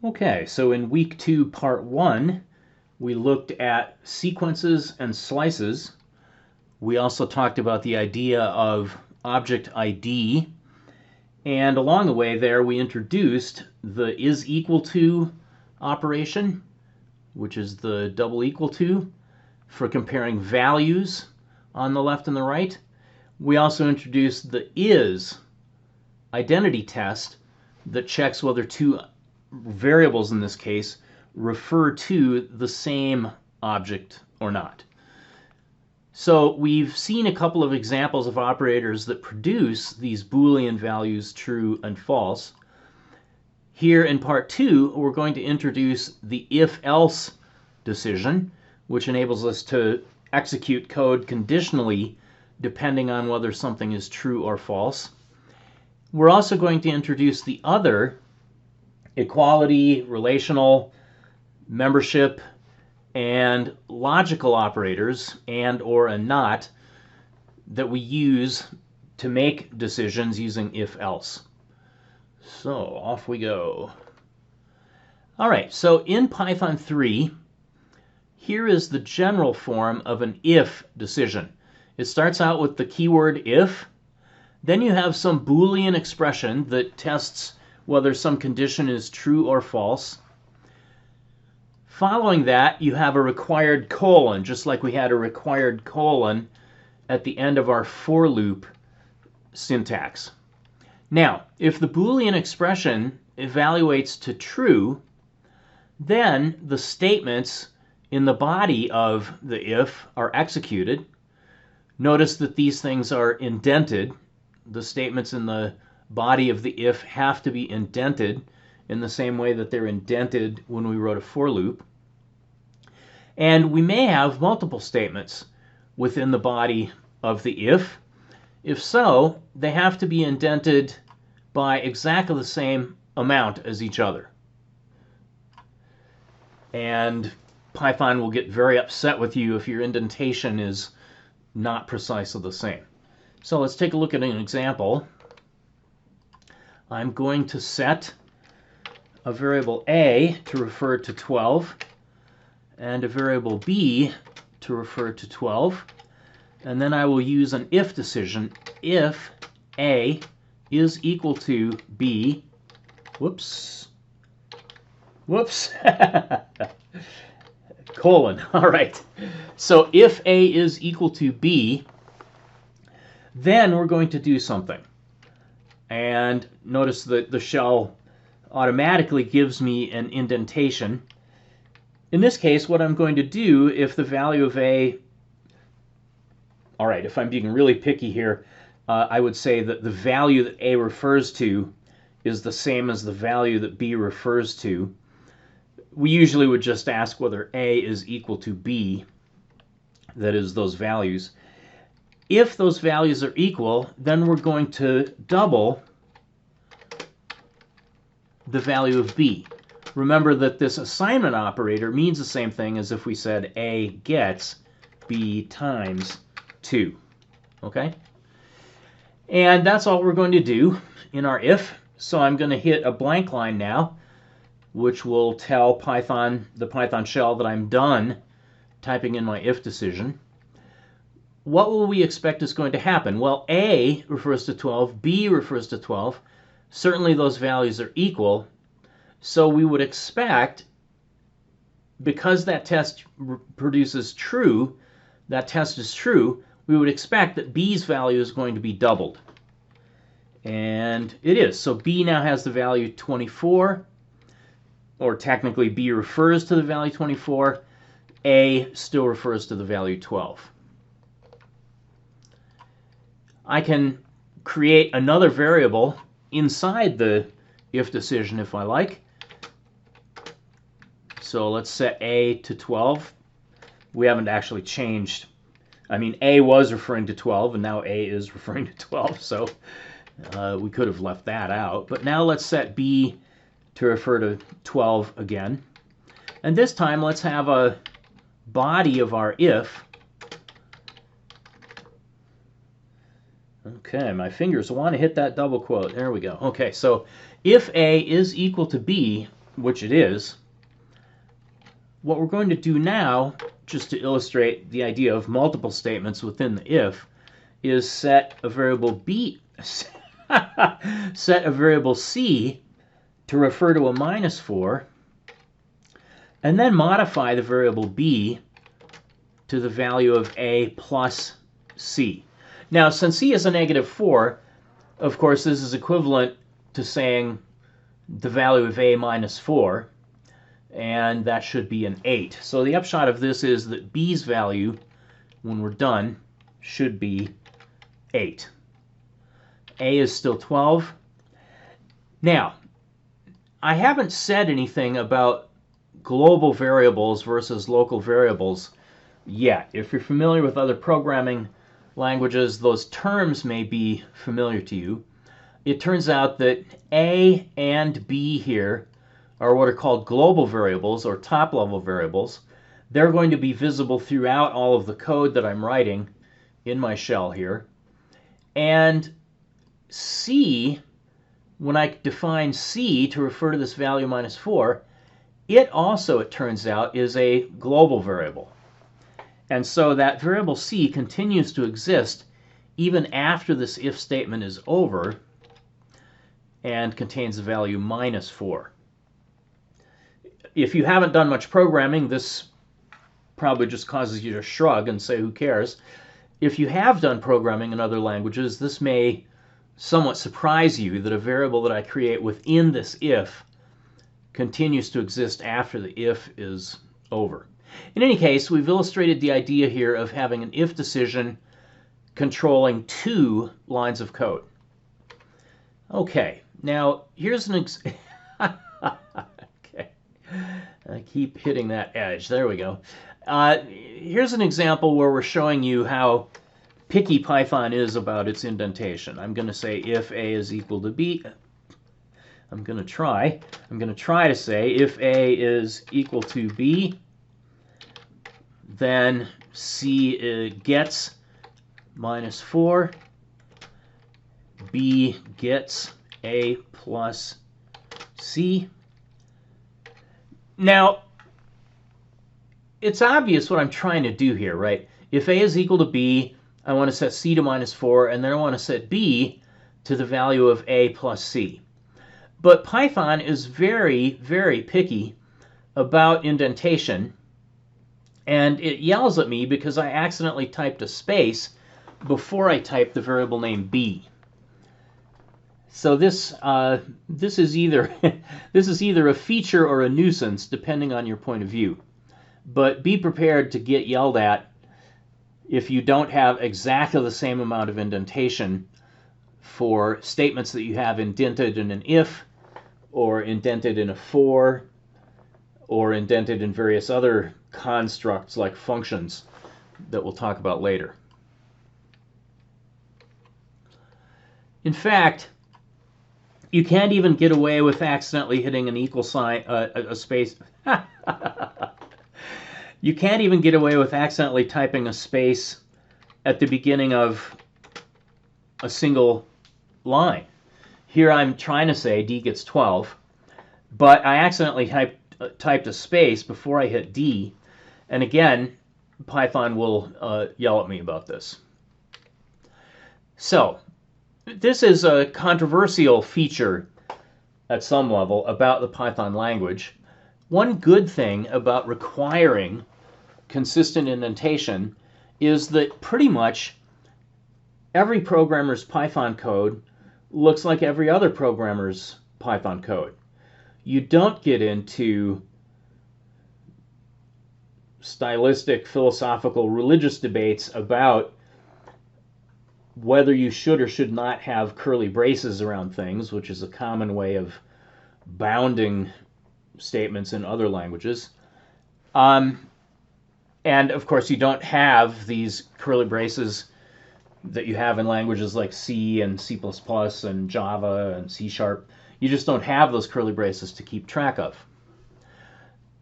Okay, so in week 2, part 1, we looked at sequences and slices. We also talked about the idea of object ID. And along the way there, we introduced the is equal to operation, which is the double equal to, for comparing values on the left and the right. We also introduced the is identity test that checks whether two variables in this case refer to the same object or not. So we've seen a couple of examples of operators that produce these Boolean values true and false. Here in part 2, we're going to introduce the if-else decision, which enables us to execute code conditionally depending on whether something is true or false. We're also going to introduce the other equality, relational, membership, and logical operators, and or a not, that we use to make decisions using if-else. So off we go. All right, so in Python 3, here is the general form of an if decision. It starts out with the keyword if, then you have some Boolean expression that tests whether some condition is true or false. Following that, you have a required colon, just like we had a required colon at the end of our for loop syntax. Now, if the Boolean expression evaluates to true, then the statements in the body of the if are executed. Notice that these things are indented. The statements in the body of the if have to be indented in the same way that they're indented when we wrote a for loop. And we may have multiple statements within the body of the if. If so, they have to be indented by exactly the same amount as each other. And Python will get very upset with you if your indentation is not precisely the same. So let's take a look at an example. I'm going to set a variable a to refer to 12 and a variable b to refer to 12. And then I will use an if decision if a is equal to b. Whoops. Colon. All right. So if a is equal to b, then we're going to do something. And notice that the shell automatically gives me an indentation. In this case, what I'm going to do, if the value of a, all right, if I'm being really picky here, I would say that the value that a refers to is the same as the value that b refers to. We usually would just ask whether a is equal to b, that is, those values. If those values are equal, then we're going to double the value of b. Remember that this assignment operator means the same thing as if we said a gets b times 2. Okay? And that's all we're going to do in our if. So I'm going to hit a blank line now, which will tell Python, the Python shell, that I'm done typing in my if decision. What will we expect is going to happen? Well, a refers to 12, b refers to 12. Certainly those values are equal. So we would expect, because that test produces true, that test is true, we would expect that b's value is going to be doubled. And it is. So b now has the value 24, or technically b refers to the value 24. A still refers to the value 12. I can create another variable inside the if decision if I like. So let's set a to 12. We haven't actually changed. I mean, a was referring to 12, and now a is referring to 12, so we could have left that out. But now let's set b to refer to 12 again. And this time, let's have a body of our if. Okay, my fingers want to hit that double quote. There we go. Okay, so if a is equal to b, which it is, what we're going to do now, just to illustrate the idea of multiple statements within the if, is set a variable b, set a variable c to refer to a -4, and then modify the variable b to the value of a plus c. Now, since c is a -4, of course, this is equivalent to saying the value of a minus 4, and that should be an 8. So the upshot of this is that b's value, when we're done, should be 8. A is still 12. Now, I haven't said anything about global variables versus local variables yet. If you're familiar with other programming languages, those terms may be familiar to you. It turns out that A and B here are what are called global variables or top-level variables. They're going to be visible throughout all of the code that I'm writing in my shell here. And C, when I define C to refer to this value -4, it also, it turns out, is a global variable. And so that variable C continues to exist even after this if statement is over and contains the value -4. If you haven't done much programming, this probably just causes you to shrug and say, who cares? If you have done programming in other languages, this may somewhat surprise you that a variable that I create within this if continues to exist after the if is over. In any case, we've illustrated the idea here of having an if decision controlling 2 lines of code. Okay, now here's an okay, I keep hitting that edge. There we go. Here's an example where we're showing you how picky Python is about its indentation. I'm going to say if a is equal to b. I'm going to try to say if a is equal to b, then c gets -4, b gets a plus c. Now, it's obvious what I'm trying to do here, right? If a is equal to b, I want to set c to -4, and then I want to set b to the value of a plus c. But Python is very, very picky about indentation, and it yells at me because I accidentally typed a space before I typed the variable name b. So this is either this is either a feature or a nuisance, depending on your point of view. But be prepared to get yelled at if you don't have exactly the same amount of indentation for statements that you have indented in an if, or indented in a for, or indented in various other constructs like functions that we'll talk about later. In fact, you can't even get away with accidentally hitting an equal sign, a space. You can't even get away with accidentally typing a space at the beginning of a single line. Here I'm trying to say D gets 12, but I accidentally typed a space before I hit D, and again, Python will yell at me about this. So, this is a controversial feature at some level about the Python language. One good thing about requiring consistent indentation is that pretty much every programmer's Python code looks like every other programmer's Python code. You don't get into stylistic, philosophical, religious debates about whether you should or should not have curly braces around things, which is a common way of bounding statements in other languages. And of course, you don't have these curly braces that you have in languages like C and C++ and Java and C#. You just don't have those curly braces to keep track of.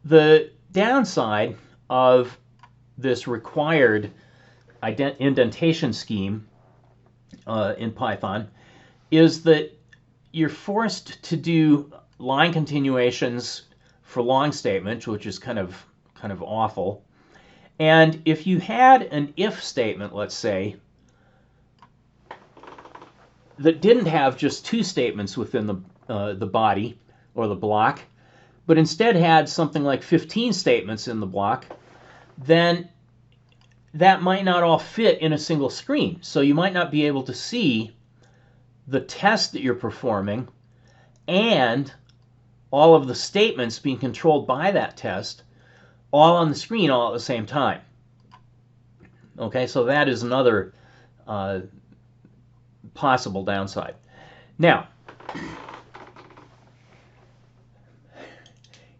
The downside of this required indentation scheme in Python is that you're forced to do line continuations for long statements, which is kind of awful. And if you had an if statement, let's say, that didn't have just two statements within the body or the block, but instead had something like 15 statements in the block, then that might not all fit in a single screen. So you might not be able to see the test that you're performing and all of the statements being controlled by that test all on the screen all at the same time. Okay, so that is another possible downside. Now,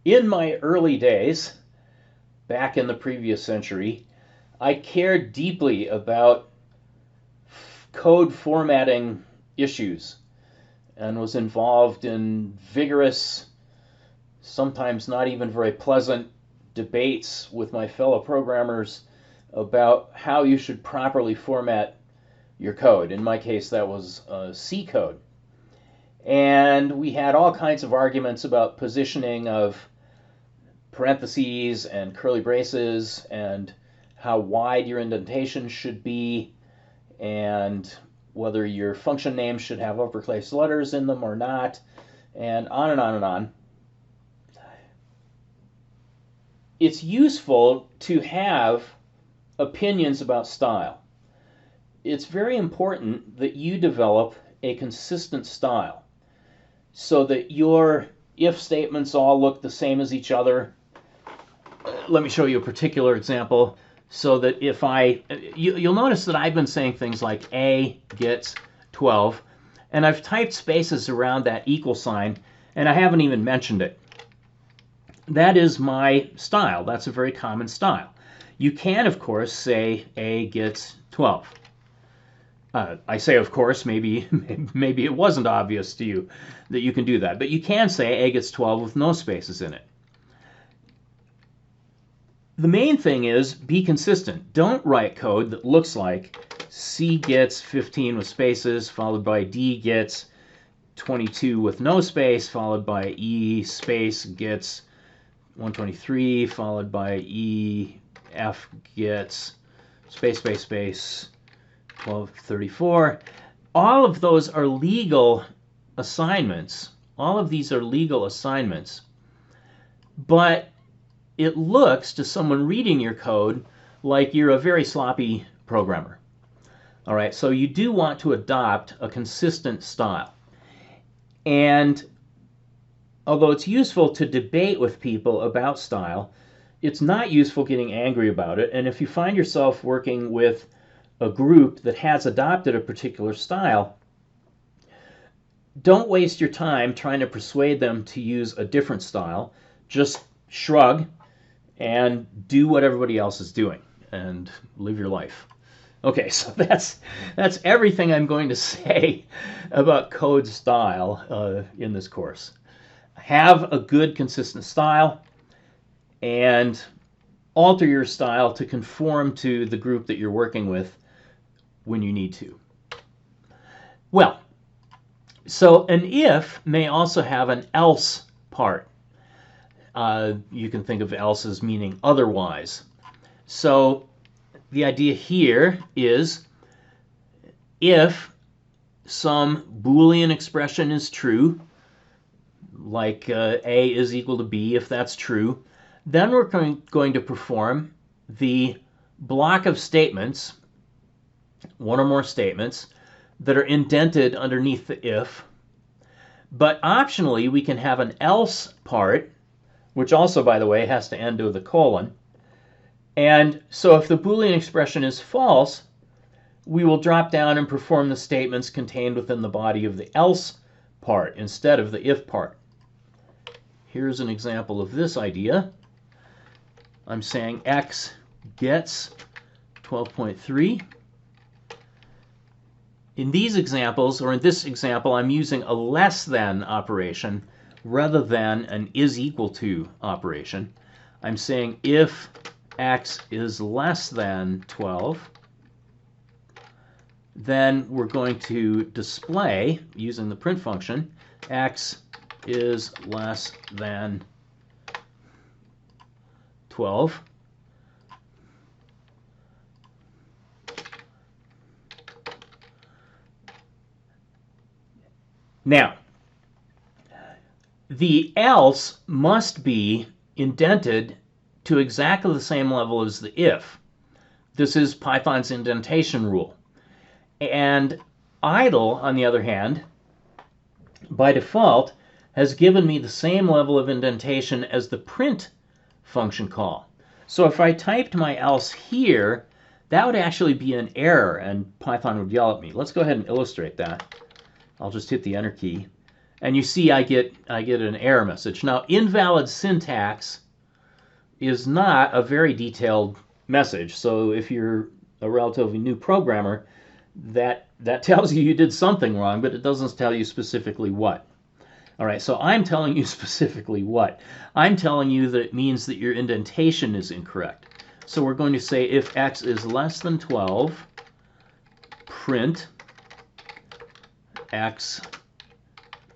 in my early days, back in the previous century, I cared deeply about code formatting issues and was involved in vigorous, sometimes not even very pleasant, debates with my fellow programmers about how you should properly format your code. In my case, that was C code. And we had all kinds of arguments about positioning of parentheses and curly braces and how wide your indentation should be and whether your function names should have uppercase letters in them or not, and on and on and on. It's useful to have opinions about style. It's very important that you develop a consistent style so that your if statements all look the same as each other. Let me show you a particular example so that if you'll notice that I've been saying things like A gets 12, and I've typed spaces around that equal sign, and I haven't even mentioned it. That is my style. That's a very common style. You can, of course, say A gets 12. I say, of course, maybe it wasn't obvious to you that you can do that, but you can say A gets 12 with no spaces in it. The main thing is be consistent. Don't write code that looks like C gets 15 with spaces, followed by D gets 22 with no space, followed by E space gets 123, followed by E, F gets space, space, space, 1234. All of those are legal assignments. All of these are legal assignments. But it looks to someone reading your code like you're a very sloppy programmer. All right, so you do want to adopt a consistent style. And although it's useful to debate with people about style, it's not useful getting angry about it. And if you find yourself working with a group that has adopted a particular style, don't waste your time trying to persuade them to use a different style. Just shrug and do what everybody else is doing and live your life. Okay, so that's everything I'm going to say about code style in this course. Have a good, consistent style and alter your style to conform to the group that you're working with when you need to. Well, so an if may also have an else part. You can think of else as meaning otherwise. So the idea here is if some Boolean expression is true, like A is equal to B, if that's true, then we're going to perform the block of statements, one or more statements, that are indented underneath the if. But optionally, we can have an else part, which also, by the way, has to end with a colon. And so if the Boolean expression is false, we will drop down and perform the statements contained within the body of the else part instead of the if part. Here's an example of this idea. I'm saying X gets 12.3. In these examples, or in this example, I'm using a less than operation rather than an is equal to operation. I'm saying if X is less than 12, then we're going to display, using the print function, X is less than 12. Now, the else must be indented to exactly the same level as the if. This is Python's indentation rule. And idle, on the other hand, by default, has given me the same level of indentation as the print function call. So if I typed my else here, that would actually be an error, and Python would yell at me. Let's go ahead and illustrate that. I'll just hit the Enter key. And you see I get an error message. Now, invalid syntax is not a very detailed message. So if you're a relatively new programmer, that tells you did something wrong, but it doesn't tell you specifically what. All right, so I'm telling you specifically what. I'm telling you that it means that your indentation is incorrect. So we're going to say if x is less than 12, print x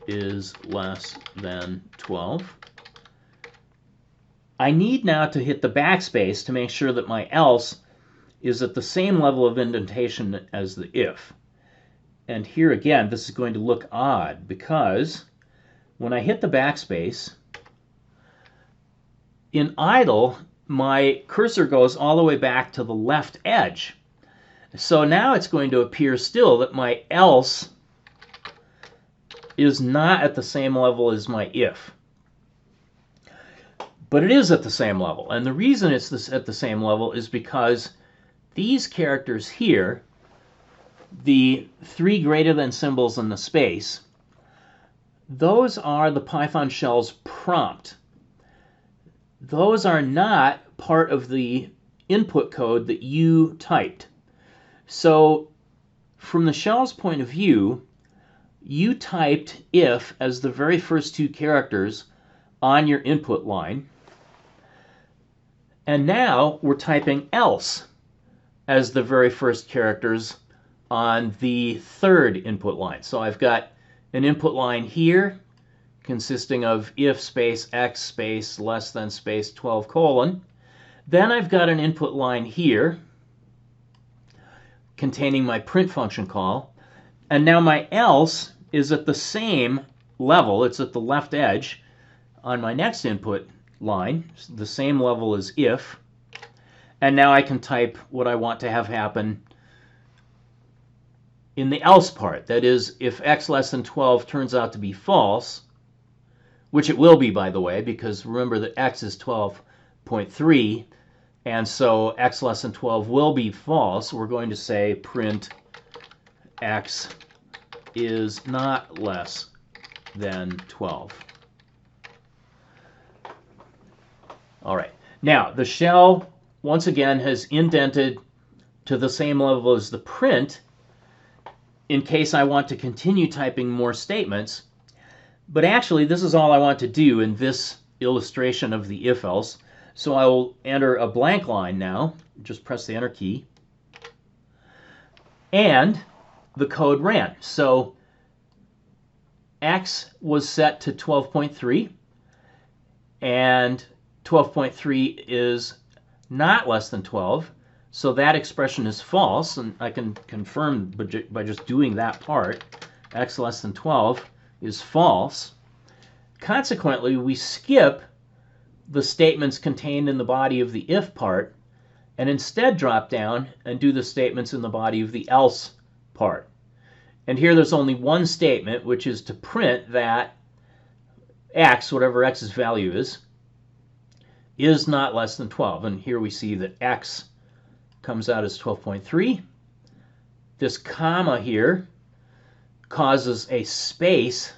is less than 12. I need now to hit the backspace to make sure that my else is at the same level of indentation as the if. And here again, this is going to look odd because when I hit the backspace, in idle, my cursor goes all the way back to the left edge. So now it's going to appear still that my else is not at the same level as my if. But it is at the same level. And the reason it's at the same level is because these characters here, the 3 greater than symbols in the space, those are the Python shell's prompt. Those are not part of the input code that you typed. So from the shell's point of view, you typed if as the very first 2 characters on your input line. And now we're typing else as the very first characters on the 3rd input line. So I've got an input line here consisting of if space x space less than space 12 colon. Then I've got an input line here containing my print function call. And now my else is at the same level. It's at the left edge on my next input line, the same level as if. And now I can type what I want to have happen in the else part. That is, if x less than 12 turns out to be false, which it will be, by the way, because remember that x is 12.3, and so x less than 12 will be false. We're going to say print x is not less than 12. All right. Now, the shell, once again, has indented to the same level as the print in case I want to continue typing more statements. But actually, this is all I want to do in this illustration of the if-else. So I will enter a blank line now. Just press the Enter key. And the code ran. So x was set to 12.3, and 12.3 is not less than 12. So that expression is false, and I can confirm by just doing that part. X less than 12 is false. Consequently, we skip the statements contained in the body of the if part and instead drop down and do the statements in the body of the else part. And here there's only one statement, which is to print that x, whatever x's value is not less than 12. And here we see that x comes out as 12.3. This comma here causes a space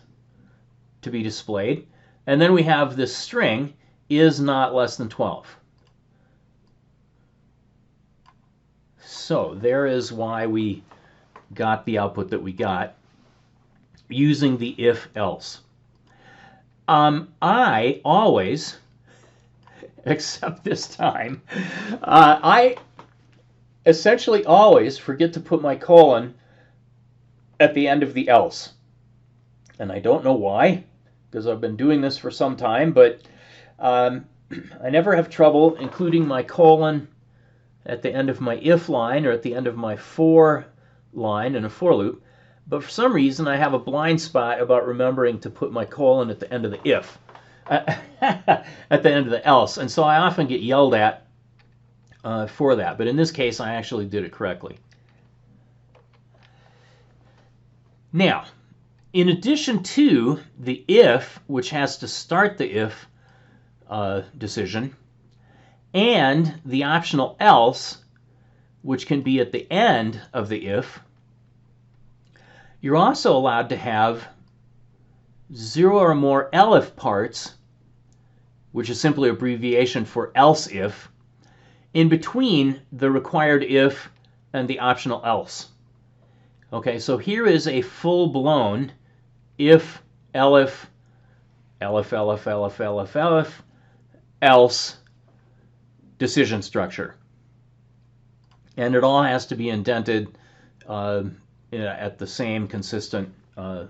to be displayed. And then we have this string, is not less than 12. So there is why we got the output that we got using the if-else. I always, except this time, I essentially always forget to put my colon at the end of the else. And I don't know why, because I've been doing this for some time, but I never have trouble including my colon at the end of my if line or at the end of my for line in a for loop, but for some reason I have a blind spot about remembering to put my colon at the end of the if, at the end of the else, and so I often get yelled at for that, but in this case I actually did it correctly. Now, in addition to the if, which has to start the if decision, and the optional else, which can be at the end of the if, you're also allowed to have 0 or more elif parts, which is simply abbreviation for else if, in between the required if and the optional else. Okay, so here is a full-blown if, elif, elif, elif, elif, elif, elif, else decision structure. And it all has to be indented at the same consistent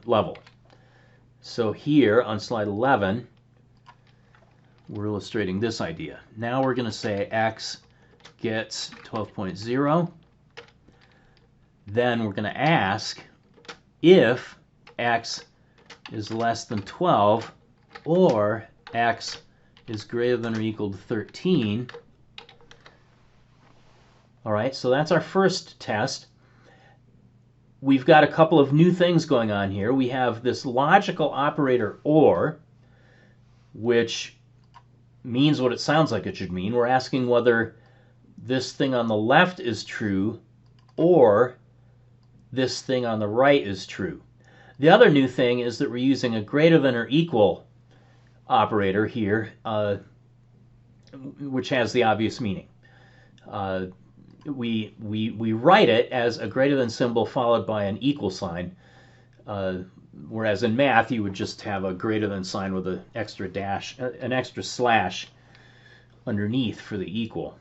level. So here on slide 11, we're illustrating this idea. Now we're going to say x gets 12.0. Then we're going to ask if x is less than 12 or x is greater than or equal to 13. All right, so that's our first test. We've got a couple of new things going on here. We have this logical operator OR, which means what it sounds like it should mean. We're asking whether this thing on the left is true or this thing on the right is true. The other new thing is that we're using a greater than or equal operator here, which has the obvious meaning. We write it as a greater than symbol followed by an equal sign, whereas in math you would just have a greater than sign with an extra dash, an extra slash underneath for the equal.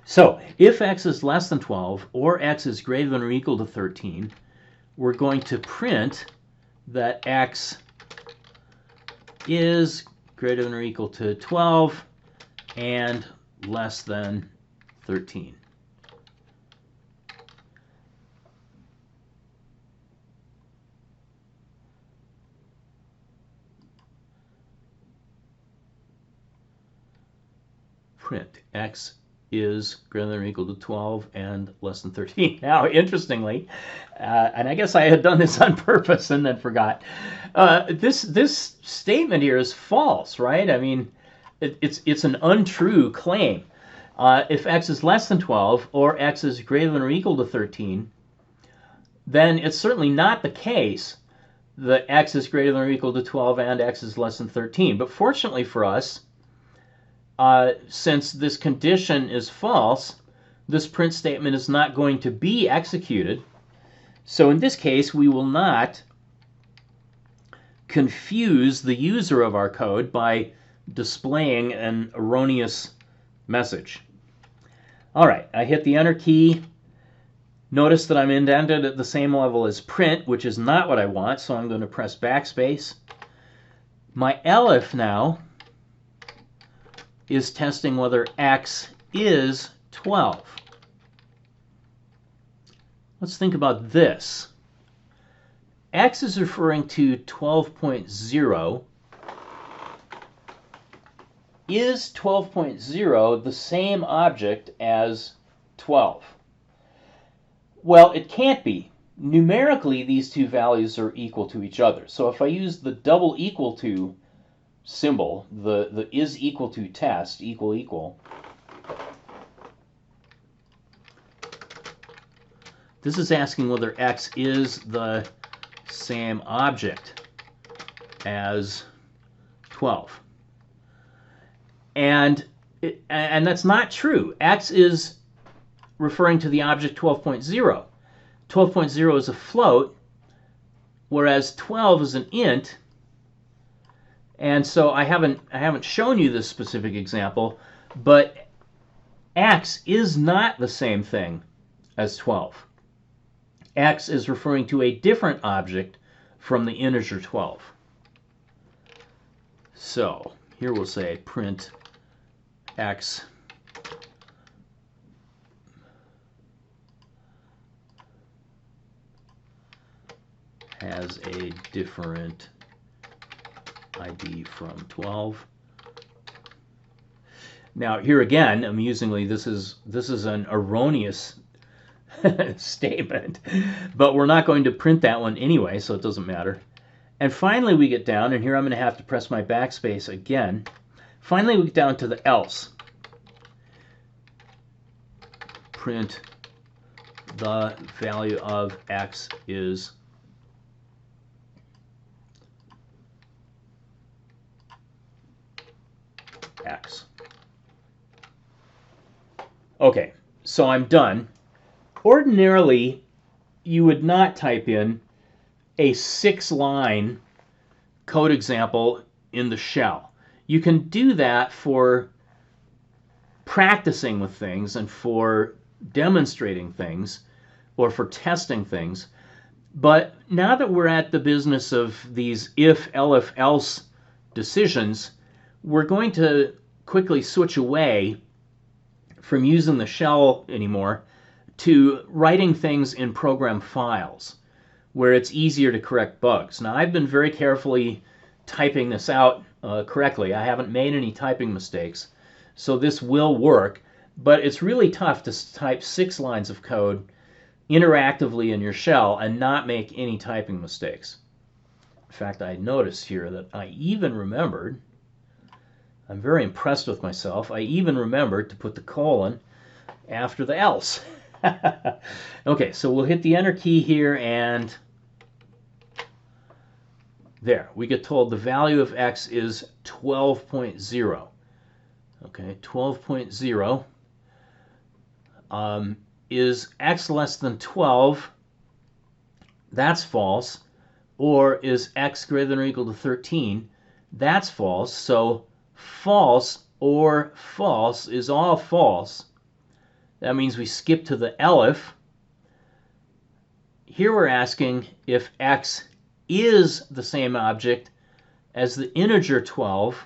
So if x is less than 12 or x is greater than or equal to 13, we're going to print that x is greater than or equal to 12 and less than 13. Print x is greater than or equal to 12 and less than 13. Now, interestingly, and I guess I had done this on purpose and then forgot, this statement here is false, right? I mean, it's an untrue claim. If x is less than 12 or x is greater than or equal to 13, then it's certainly not the case that x is greater than or equal to 12 and x is less than 13. But fortunately for us, since this condition is false, this print statement is not going to be executed. So in this case, we will not confuse the user of our code by displaying an erroneous message. All right, I hit the enter key. Notice that I'm indented at the same level as print, which is not what I want, so I'm going to press backspace. My elif now is testing whether x is 12. Let's think about this. X is referring to 12.0. Is 12.0 the same object as 12? Well, it can't be. Numerically, these two values are equal to each other. So if I use the double equal to symbol, the is equal to test, equal, equal, this is asking whether x is the same object as 12. And that's not true. X is referring to the object 12.0. 12.0 is a float, whereas 12 is an int. And so I haven't shown you this specific example, but x is not the same thing as 12. X is referring to a different object from the integer 12. So here we'll say print x has a different ID from 12. Now here again, amusingly, this is an erroneous statement, but we're not going to print that one anyway, so it doesn't matter. And finally we get down, and here I'm going to have to press my backspace again. Finally we get down to the else. Print the value of x is x. Okay, so I'm done. Ordinarily, you would not type in a 6-line code example in the shell. You can do that for practicing with things and for demonstrating things or for testing things. But now that we're at the business of these if, elif, else decisions, we're going to quickly switch away from using the shell anymore to writing things in program files where it's easier to correct bugs. Now, I've been very carefully typing this out correctly. I haven't made any typing mistakes, so this will work, but it's really tough to type 6 lines of code interactively in your shell and not make any typing mistakes. In fact, I noticed here that I even remembered, I'm very impressed with myself, I even remembered to put the colon after the else. Okay, so we'll hit the enter key here, and there, we get told the value of x is 12.0. Okay, 12.0. Is x less than 12? That's false. Or is x greater than or equal to 13? That's false. So false or false is all false. That means we skip to the elif. Here we're asking if x is the same object as the integer 12,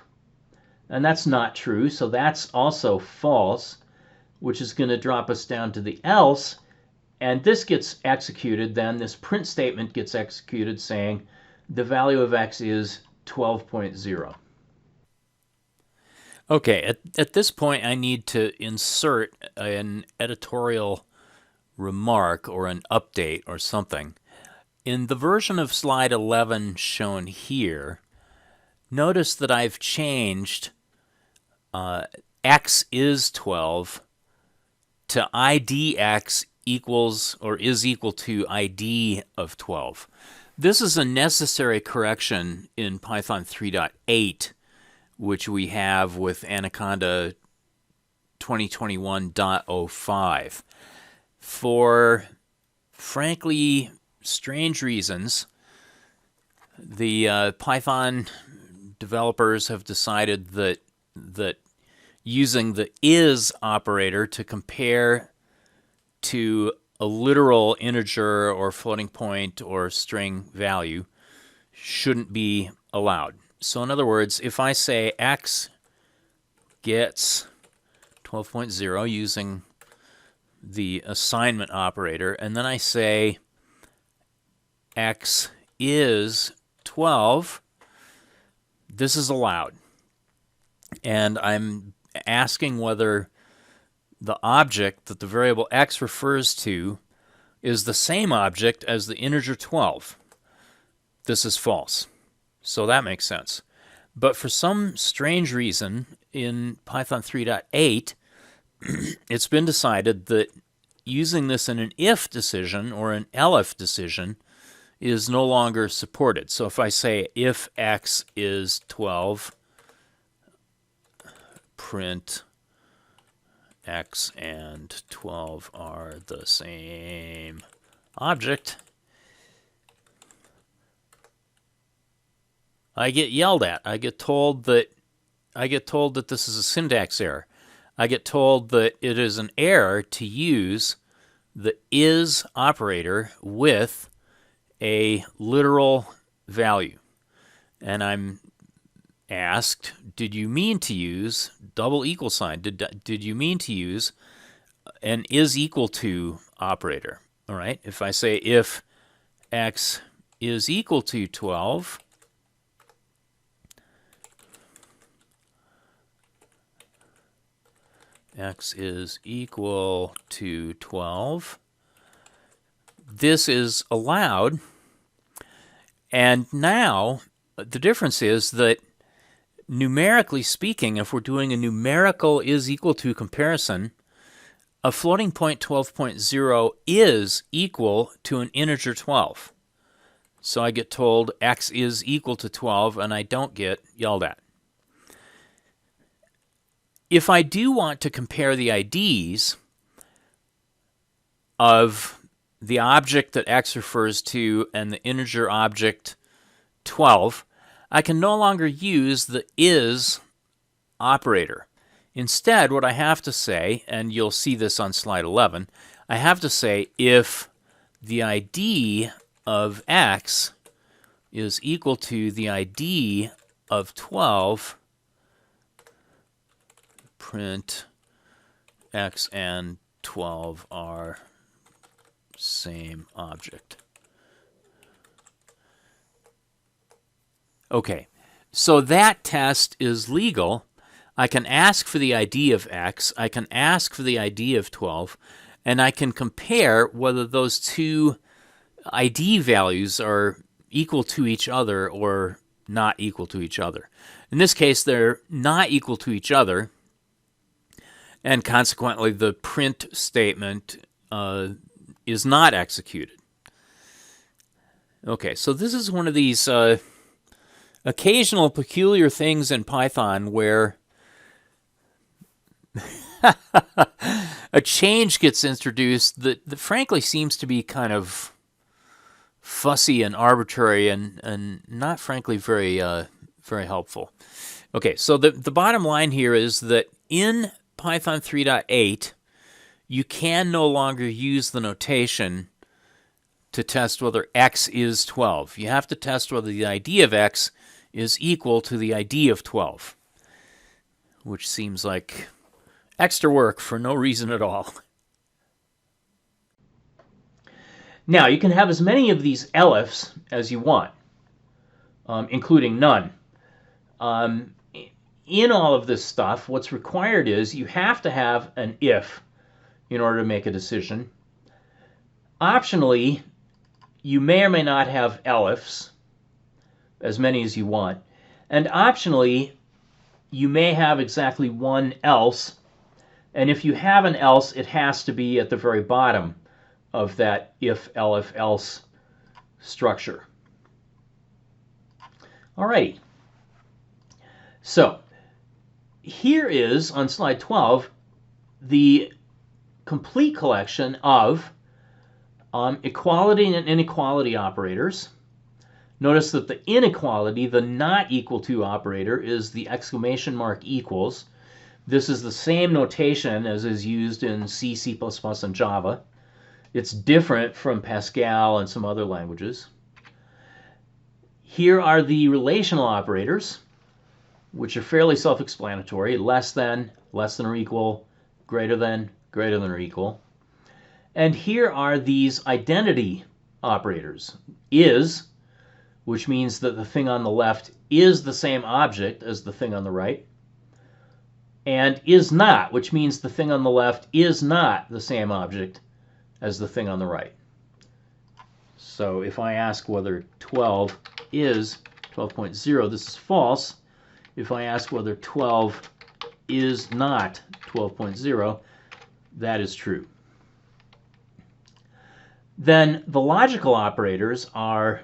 and that's not true, so that's also false, which is going to drop us down to the else, and this gets executed then. This print statement gets executed saying the value of x is 12.0. Okay, at this point I need to insert an editorial remark or an update or something. In the version of slide 11 shown here, notice that I've changed x is 12 to idx equals or is equal to id of 12. This is a necessary correction in Python 3.8, which we have with Anaconda 2021.05. For frankly strange reasons, the Python developers have decided that using the is operator to compare to a literal integer or floating point or string value shouldn't be allowed. So in other words, if I say x gets 12.0 using the assignment operator, and then I say x is 12, this is allowed. And I'm asking whether the object that the variable x refers to is the same object as the integer 12. This is false. So that makes sense. But for some strange reason, in Python 3.8, it's been decided that using this in an if decision or an elif decision is no longer supported. So if I say if x is 12, print x and 12 are the same object, I get yelled at. I get told that this is a syntax error. I get told that it is an error to use the is operator with a literal value. And I'm asked, did you mean to use double equal sign? Did you mean to use an is equal to operator? All right, if I say if x is equal to 12, x is equal to 12, this is allowed. And now the difference is that numerically speaking, if we're doing a numerical is equal to comparison, a floating point 12.0 is equal to an integer 12. So I get told x is equal to 12, and I don't get yelled at. If I do want to compare the IDs of the object that x refers to and the integer object 12, I can no longer use the is operator. Instead, what I have to say, and you'll see this on slide 11, I have to say if the ID of x is equal to the ID of 12, print x and 12 are same object. Okay, so that test is legal. I can ask for the ID of x, I can ask for the ID of 12, and I can compare whether those two ID values are equal to each other or not equal to each other. In this case, they're not equal to each other, and consequently the print statement is not executed. Okay, so this is one of these occasional peculiar things in Python where a change gets introduced that frankly seems to be kind of fussy and arbitrary and not frankly very helpful. Okay, so the bottom line here is that in Python 3.8, you can no longer use the notation to test whether x is 12. You have to test whether the ID of x is equal to the ID of 12, which seems like extra work for no reason at all. Now, you can have as many of these elifs as you want, including none. In all of this stuff, what's required is you have to have an if in order to make a decision. Optionally, you may or may not have elifs, as many as you want. And optionally, you may have exactly one else. And if you have an else, it has to be at the very bottom of that if, elif, else structure. Alrighty. So here is, on slide 12, the complete collection of equality and inequality operators. Notice that the inequality, the not equal to operator, is the exclamation mark equals. This is the same notation as is used in C, C++, and Java. It's different from Pascal and some other languages. Here are the relational operators, which are fairly self-explanatory. Less than or equal, greater than or equal. And here are these identity operators. Is, which means that the thing on the left is the same object as the thing on the right. And is not, which means the thing on the left is not the same object as the thing on the right. So if I ask whether 12 is 12.0, this is false. If I ask whether 12 is not 12.0, that is true. Then the logical operators are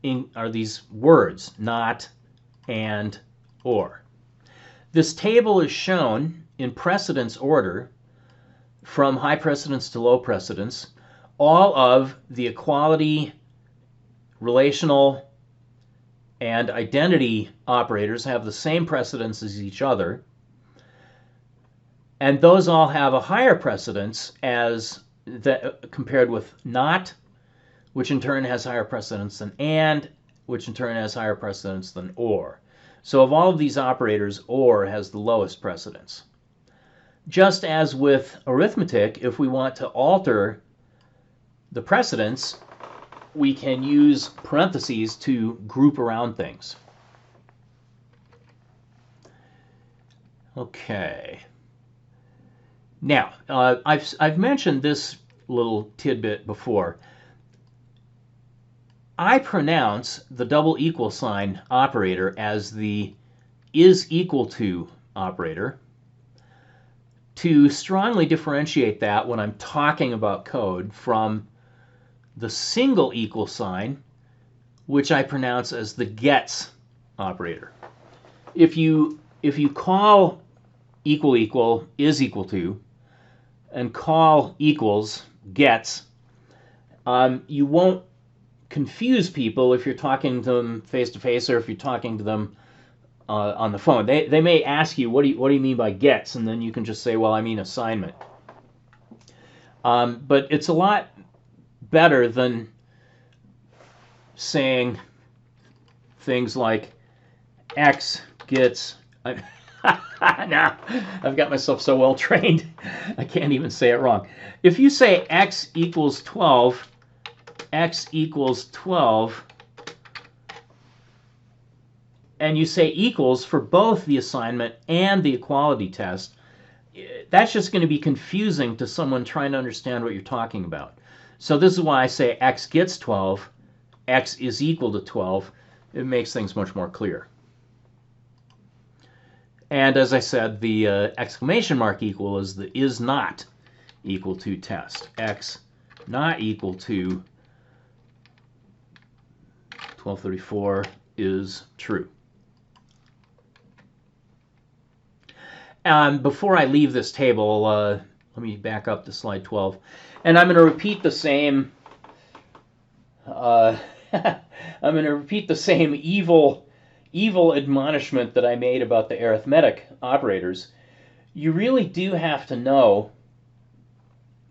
these words, not, and, or. This table is shown in precedence order from high precedence to low precedence. All of the equality, relational, and identity operators have the same precedence as each other. And those all have a higher precedence compared with not, which in turn has higher precedence than and, which in turn has higher precedence than or. So of all of these operators, or has the lowest precedence. Just as with arithmetic, if we want to alter the precedence, we can use parentheses to group around things. Okay. Now, I've mentioned this little tidbit before. I pronounce the double equal sign operator as the is equal to operator to strongly differentiate that when I'm talking about code from the single equal sign, which I pronounce as the gets operator. If you call equal equal is equal to and call equals gets, you won't confuse people if you're talking to them face to face or if you're talking to them on the phone. They may ask you, what do you mean by gets? And then you can just say, well, I mean assignment. But it's a lot better than saying things like X gets. Now, I've got myself so well trained, I can't even say it wrong. If you say X equals 12, X equals 12, and you say equals for both the assignment and the equality test, that's just going to be confusing to someone trying to understand what you're talking about. So this is why I say X gets 12, X is equal to 12. It makes things much more clear. And as I said, the exclamation mark equal is the is not equal to test. X not equal to 1234 is true. Before I leave this table, let me back up to slide 12. And I'm going to repeat the same evil admonishment that I made about the arithmetic operators. You really do have to know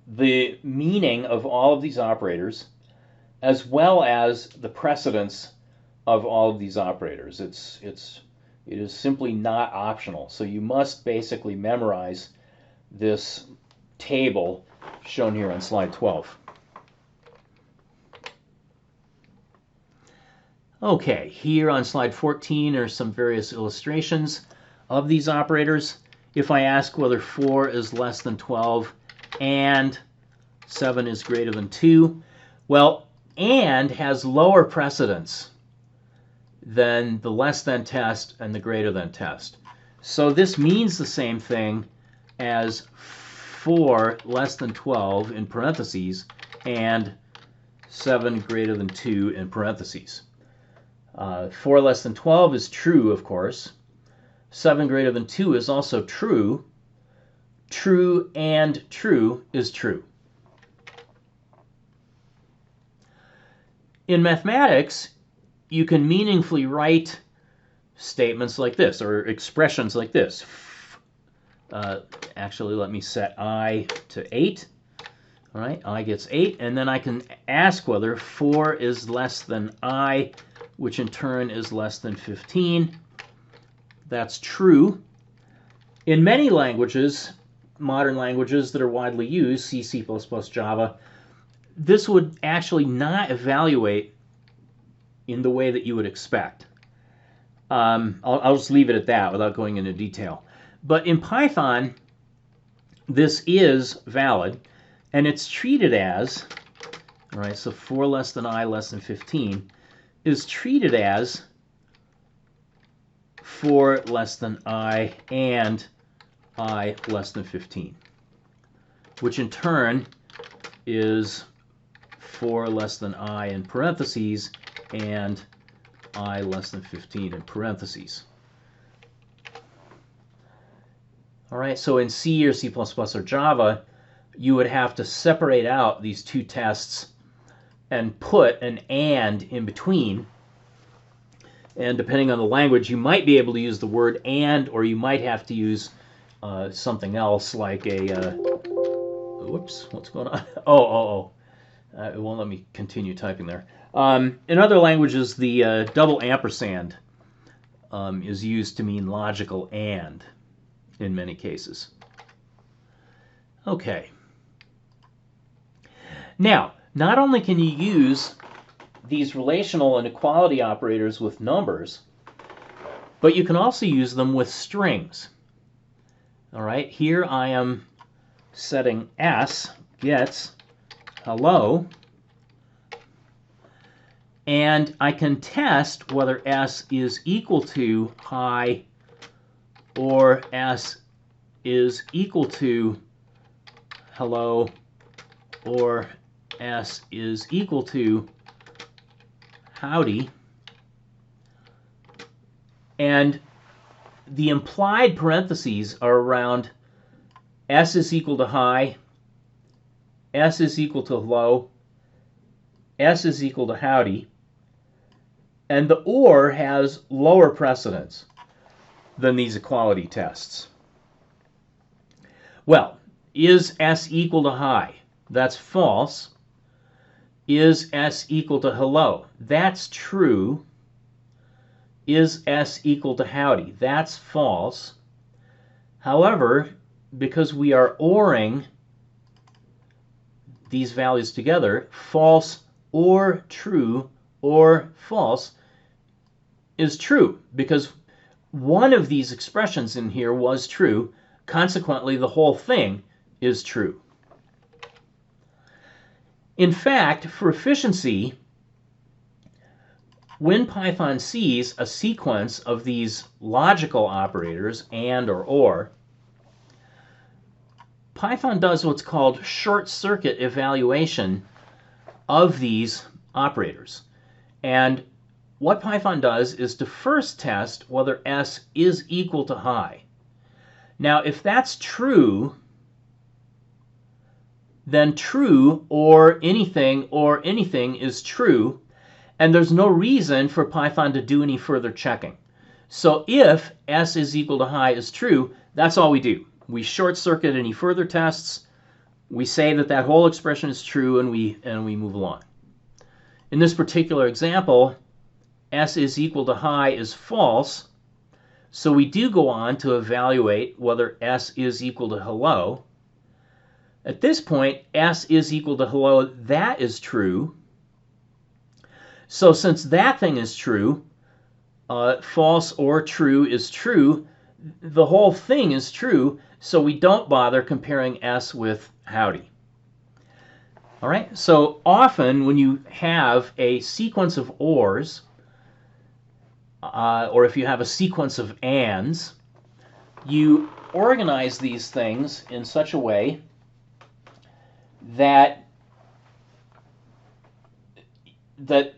the meaning of all of these operators as well as the precedence of all of these operators. It is simply not optional. So you must basically memorize this table shown here on slide 12. Okay, here on slide 14 are some various illustrations of these operators. If I ask whether 4 is less than 12 and 7 is greater than 2, well, and has lower precedence than the less than test and the greater than test. So this means the same thing as 4 less than 12 in parentheses and 7 greater than 2 in parentheses. 4 less than 12 is true, of course. 7 greater than 2 is also true. True and true is true. In mathematics, you can meaningfully write statements like this, or expressions like this. Actually, let me set I to 8. All right, I gets 8, and then I can ask whether 4 is less than I, which in turn is less than 15. That's true. In many languages, modern languages that are widely used, C, C++, Java, this would actually not evaluate in the way that you would expect. I'll just leave it at that without going into detail. But in Python, this is valid, and it's treated as, all right, so 4 less than I less than 15 is treated as 4 less than I and I less than 15, which in turn is 4 less than I in parentheses and I less than 15 in parentheses. All right, so in C or C++ or Java, you would have to separate out these two tests and put an and in between. And depending on the language, you might be able to use the word and, or you might have to use something else like a, whoops, what's going on? It won't let me continue typing there. In other languages, the double ampersand is used to mean logical and in many cases. Okay. Now, not only can you use these relational and equality operators with numbers, but you can also use them with strings. All right, here I am setting s gets hello, and I can test whether s is equal to hi or s is equal to hello or s is equal to howdy. And the implied parentheses are around s is equal to hi, s is equal to hello, s is equal to howdy, and the or has lower precedence than these equality tests. Well, is s equal to hi? That's false. Is s equal to hello? That's true. Is s equal to howdy? That's false. However, because we are ORing these values together, false or true or false is true, because one of these expressions in here was true. Consequently, the whole thing is true. In fact, for efficiency, when Python sees a sequence of these logical operators, and or, Python does what's called short-circuit evaluation of these operators. And what Python does is to first test whether s is equal to hi. Now, if that's true, then true or anything is true, and there's no reason for Python to do any further checking. So if s is equal to hi is true, that's all we do. We short-circuit any further tests, we say that that whole expression is true, and we move along. In this particular example, s is equal to hi is false, so we do go on to evaluate whether s is equal to hello. At this point, s is equal to hello, that is true. So since that thing is true, false or true is true, the whole thing is true, so we don't bother comparing s with howdy. All right, so often when you have a sequence of ors, or if you have a sequence of ands, you organize these things in such a way that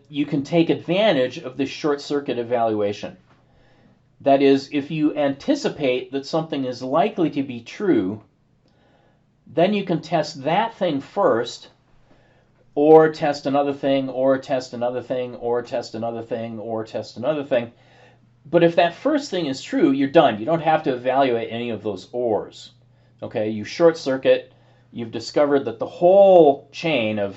you can take advantage of this short-circuit evaluation. That is, if you anticipate that something is likely to be true, then you can test that thing first, or test another thing, or test another thing, or test another thing, or test another thing. But if that first thing is true, you're done. You don't have to evaluate any of those ors. Okay, you short-circuit, you've discovered that the whole chain of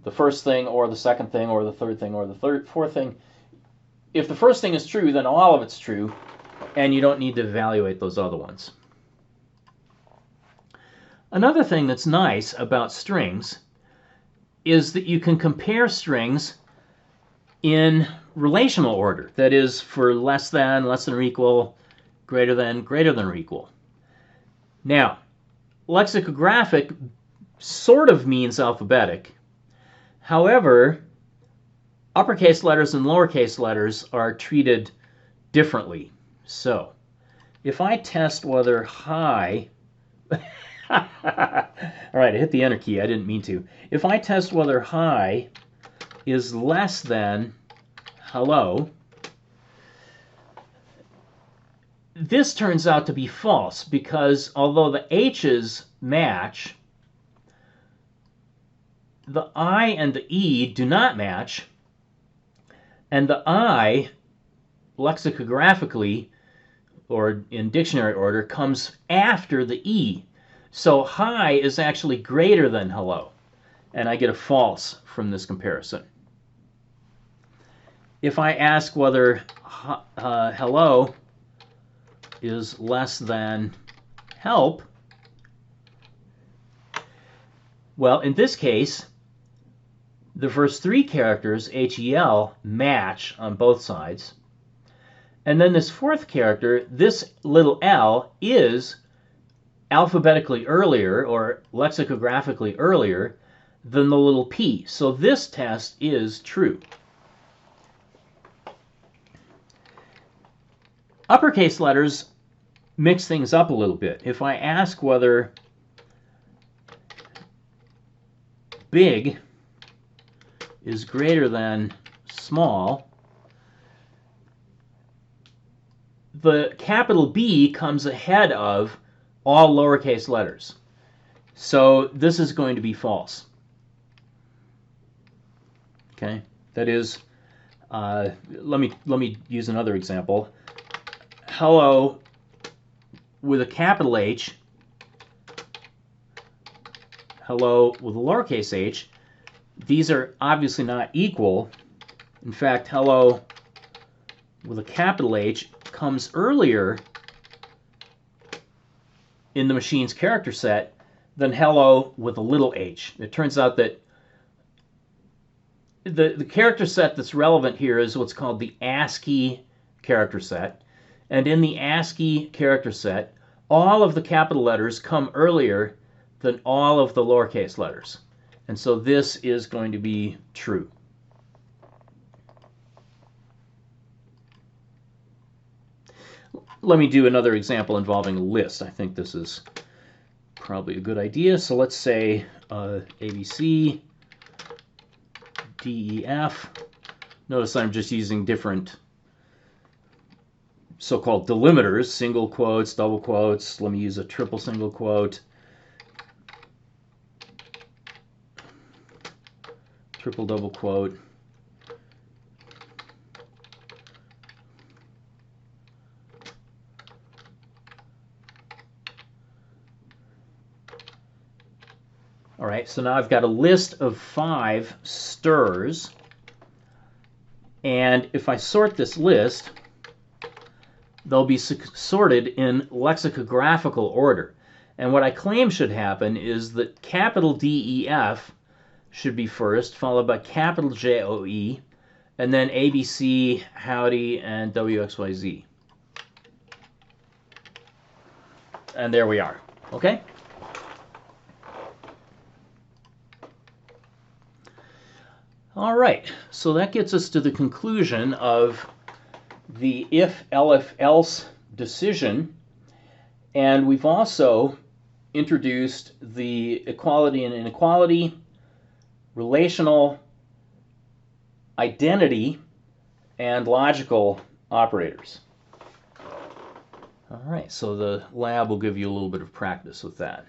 the first thing, or the second thing, or the third thing, or the fourth thing, if the first thing is true, then all of it's true, and you don't need to evaluate those other ones. Another thing that's nice about strings is that you can compare strings in relational order. That is, for less than or equal, greater than or equal. Now, lexicographic sort of means alphabetic. However, uppercase letters and lowercase letters are treated differently. So, if I test whether hi, all right, I hit the enter key, I didn't mean to. If I test whether hi is less than hello, this turns out to be false, because although the h's match, the I and the E do not match, and the I, lexicographically, or in dictionary order, comes after the E. So hi is actually greater than hello, and I get a false from this comparison. if I ask whether hello is less than help, well, in this case, the first three characters, HEL, match on both sides. And then this fourth character, this little l, is alphabetically earlier or lexicographically earlier than the little p. So this test is true. Uppercase letters mix things up a little bit. If I ask whether big is greater than small, the capital B comes ahead of all lowercase letters. So this is going to be false. Okay, that is, let me use another example. Hello with a capital H, hello with a lowercase h, these are obviously not equal. In fact, hello with a capital H comes earlier in the machine's character set than hello with a little h. It turns out that the character set that's relevant here is what's called the ASCII character set. And in the ASCII character set, all of the capital letters come earlier than all of the lowercase letters. And so this is going to be true. Let me do another example involving a list. I think this is probably a good idea. So let's say ABC, DEF. Notice I'm just using different so-called delimiters, single quotes, double quotes. Let me use a triple single quote, triple double quote. All right, so now I've got a list of 5 stirs. And if I sort this list, they'll be sorted in lexicographical order. And what I claim should happen is that capital DEF should be first, followed by capital JOE, and then ABC, Howdy, and WXYZ. And there we are. Okay? All right, so that gets us to the conclusion of the if, elif, else decision. And we've also introduced the equality and inequality, relational, identity, and logical operators. All right, so the lab will give you a little bit of practice with that.